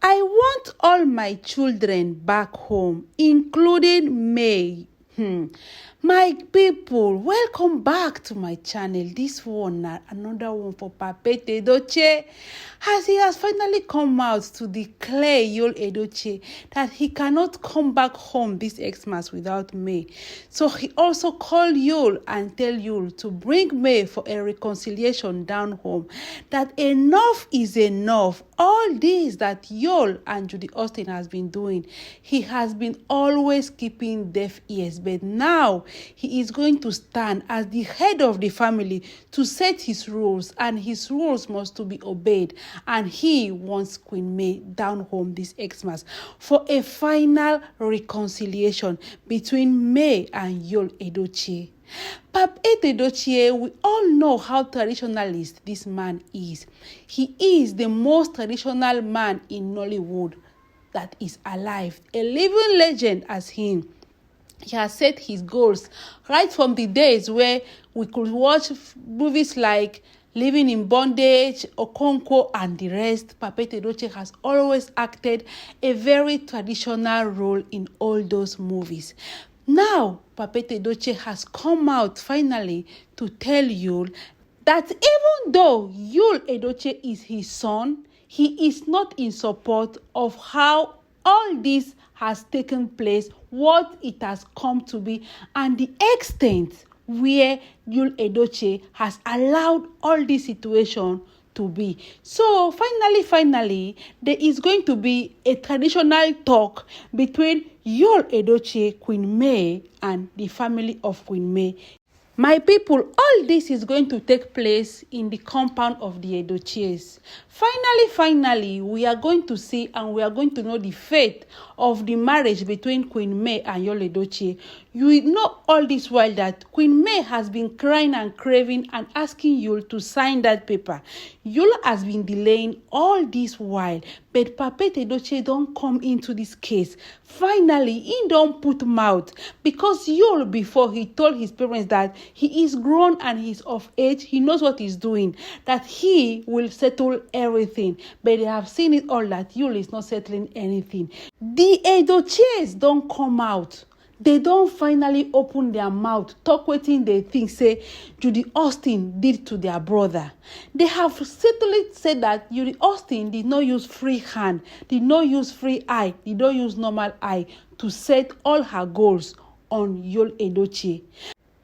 I want all my children back home, including May. My people, welcome back to my channel. This one, another one for Papete Edochie, as he has finally come out to declare Yul Edochie that he cannot come back home this Xmas without May. So he also called Yul and tell Yul to bring May for a reconciliation down home. That enough is enough. All this that Yul and Judy Austin has been doing, he has been always keeping deaf ears, but now he is going to stand as the head of the family to set his rules, and his rules must to be obeyed. And he wants Queen May down home this Xmas for a final reconciliation between May and Yul Edochie. Papete Edochie, we all know how traditionalist this man is. He is the most traditional man in Nollywood that is alive, a living legend as him. He has set his goals right from the days where we could watch movies like Living in Bondage, Okonkwo, and the rest. Papete Edochie has always acted a very traditional role in all those movies. Now, Papete Edochie has come out finally to tell Yul that even though Yul Edochie is his son, he is not in support of how all this has taken place, what it has come to be, and the extent where Yul Edochie has allowed all this situation to be. So finally, there is going to be a traditional talk between Yul Edochie, Queen May, and the family of Queen May. My people, all this is going to take place in the compound of the Edochies. Finally, we are going to see and we are going to know the fate of the marriage between Queen May and Yul Edochie. You know all this while that Queen May has been crying and craving and asking Yul to sign that paper. Yul has been delaying all this while, but Papete Edochie don't come into this case. Finally, he don't put mouth because Yul, before, he told his parents that he is grown and he's of age, he knows what he's doing, that he will settle everything. But they have seen it all that Yul is not settling anything. The Edochies don't come out. They don't finally open their mouth, talk wetin they think, say Judy Austin did to their brother. They have certainly said that Judy Austin did not use free hand, did not use free eye, did not use normal eye to set all her goals on Yul Edochie.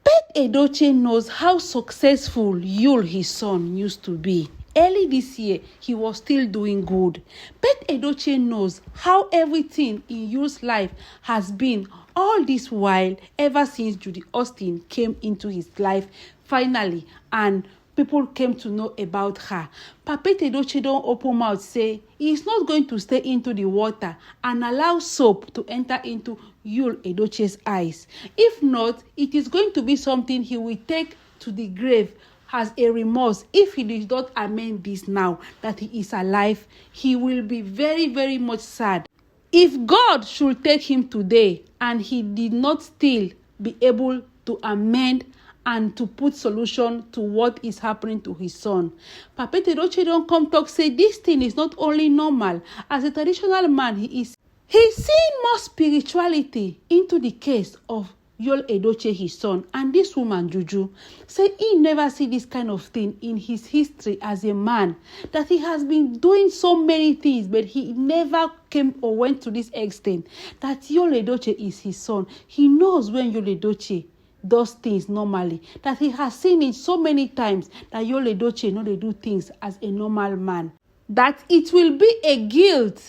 Pet Edochie knows how successful Yul, his son, used to be. Early this year, he was still doing good. Pet Edochie knows how everything in Yul's life has been all this while, ever since Judy Austin came into his life finally, and people came to know about her. Papete Edochie don't open mouth say he is not going to stay into the water and allow soap to enter into Yul Edochie's eyes. If not, it is going to be something he will take to the grave as a remorse. If he did not amend this now that he is alive, he will be very much sad. If God should take him today and he did not still be able to amend and to put solution to what is happening to his son, Papete Edochie don't come talk say this thing is not only normal. As a traditional man, he's seeing more spirituality into the case of Yul Edochie, his son, and this woman Juju. Say he never see this kind of thing in his history as a man, that he has been doing so many things, but he never came or went to this extent that Yul Edochie is his son. He knows when Yul Edochie does things normally, that he has seen it so many times that Yul Edochie know they do things as a normal man, that it will be a guilt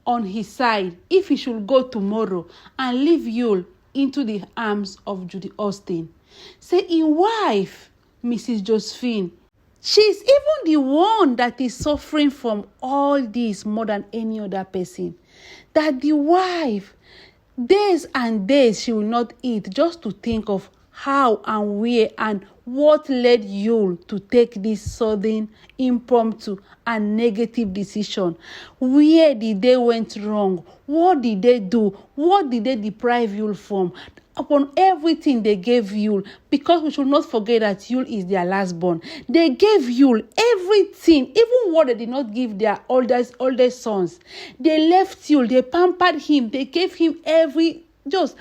on his side if he should go tomorrow and leave Yul into the arms of Judy Austin. Say his wife, Mrs. Josephine, she's even the one that is suffering from all this more than any other person. That the wife, days and days she will not eat just to think of how and where and what led Yul to take this sudden, impromptu and negative decision. Where did they went wrong? What did they do? What did they deprive Yul from? Upon everything they gave Yul, because we should not forget that Yul is their last born. They gave Yul everything, even what they did not give their oldest sons. They left Yul, they pampered him, they gave him every just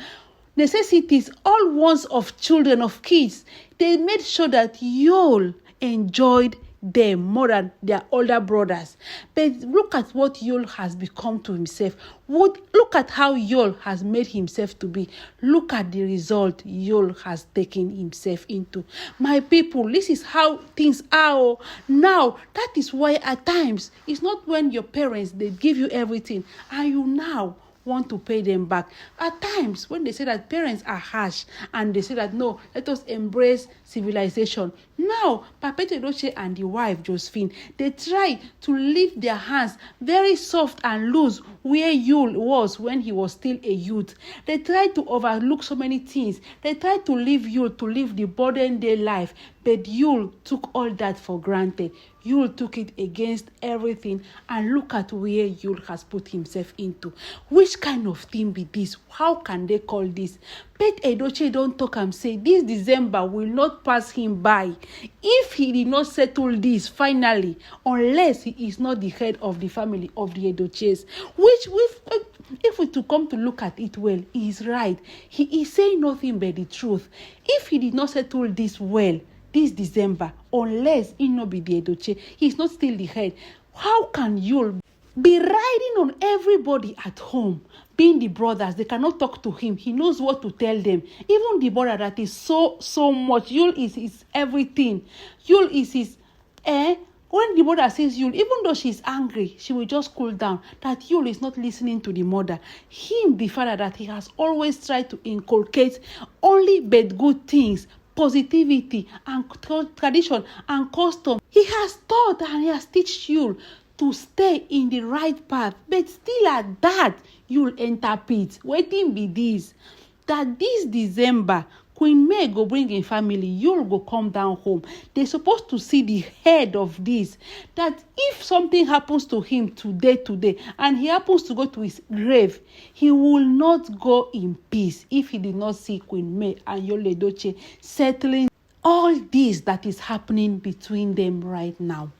necessities, all wants of children, of kids. They made sure that Yul enjoyed them more than their older brothers. But look at what Yul has become to himself. Look at how Yul has made himself to be. Look at the result Yul has taken himself into. My people, this is how things are. Now, that is why at times, it's not when your parents, they give you everything, and you now want to pay them back. At times, when they say that parents are harsh and they say that no, let us embrace civilization. Now, Papa Edochie and the wife Josephine, they try to lift their hands very soft and loose where Yul was when he was still a youth. They try to overlook so many things. They try to leave Yul to live the modern day life, but Yul took all that for granted. Yul took it against everything, and look at where Yul has put himself into. Which kind of thing be this? How can they call this? Pete Edochie don't talk and say this December will not pass him by if he did not settle this finally, unless he is not the head of the family of the Edochies. Which, if we to come to look at it well, he is right. He is saying nothing but the truth. If he did not settle this well this December, unless he not be the Edochie, he is not still the head. How can Yul be riding on everybody at home, being the brothers? They cannot talk to him. He knows what to tell them. Even the brother that is so much. Yul is his everything. Yul is his when the mother says Yul, even though she's angry, she will just cool down. That Yul is not listening to the mother. Him, the father, that he has always tried to inculcate only but good things, positivity and tradition and custom. He has taught and he has taught Yul to stay in the right path, but still at that, Yul enter pit. Waiting be this, that this December, Queen May go bring in family, Yul go come down home. They're supposed to see the head of this, that if something happens to him today, and he happens to go to his grave, he will not go in peace if he did not see Queen May and Yul Edochie settling all this that is happening between them right now.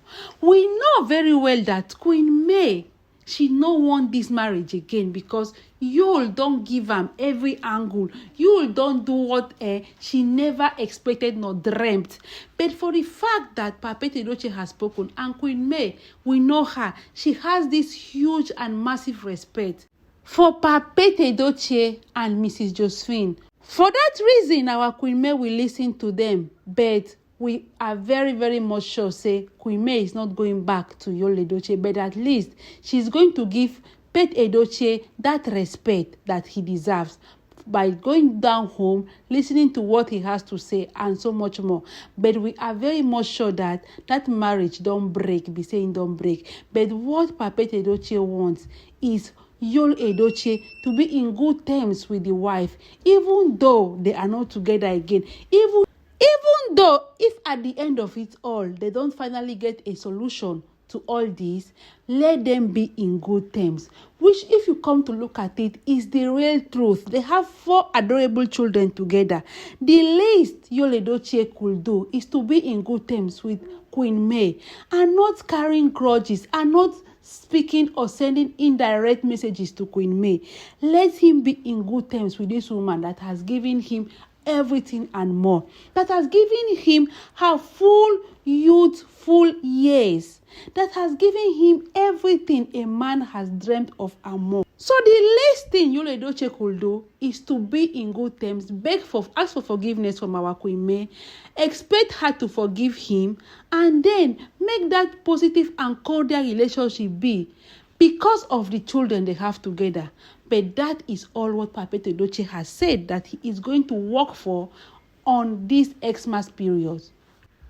We know very well that Queen May, she no want this marriage again, because Yul don't give am every angle. Yul don't do what she never expected nor dreamt. But for the fact that Papa Edochie has spoken, and Queen May, we know her, she has this huge and massive respect for Papa Edochie and Mrs. Josephine. For that reason, our Queen May will listen to them, but we are very, very much sure, say, Queen May is not going back to Yul Edochie, but at least she's going to give Pete Edochie that respect that he deserves by going down home, listening to what he has to say, and so much more. But we are very much sure that that marriage don't break, be saying don't break. But what Papa Edochie wants is Yul Edochie to be in good terms with the wife, even though they are not together again. Even though, if at the end of it all, they don't finally get a solution to all this, let them be in good terms. Which, if you come to look at it, is the real truth. They have 4 adorable children together. The least Yul Edochie could do is to be in good terms with Queen May, and not carrying grudges, and not speaking or sending indirect messages to Queen May. Let him be in good terms with this woman that has given him everything and more, that has given him her full youthful years, that has given him everything a man has dreamt of and more. So the least thing Yul Edochie could do is to be in good terms, ask for forgiveness from our Queen May, expect her to forgive him, and then make that positive and cordial relationship be, because of the children they have together. But that is all what Papa Edochie has said that he is going to work for on this Xmas period.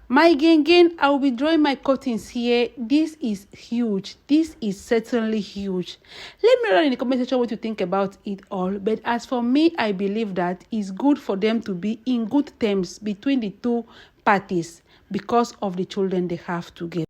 My gang, I will be drawing my curtains here. This is huge. This is certainly huge. Let me know in the comment section what you think about it all. But as for me, I believe that it's good for them to be in good terms between the two parties because of the children they have together.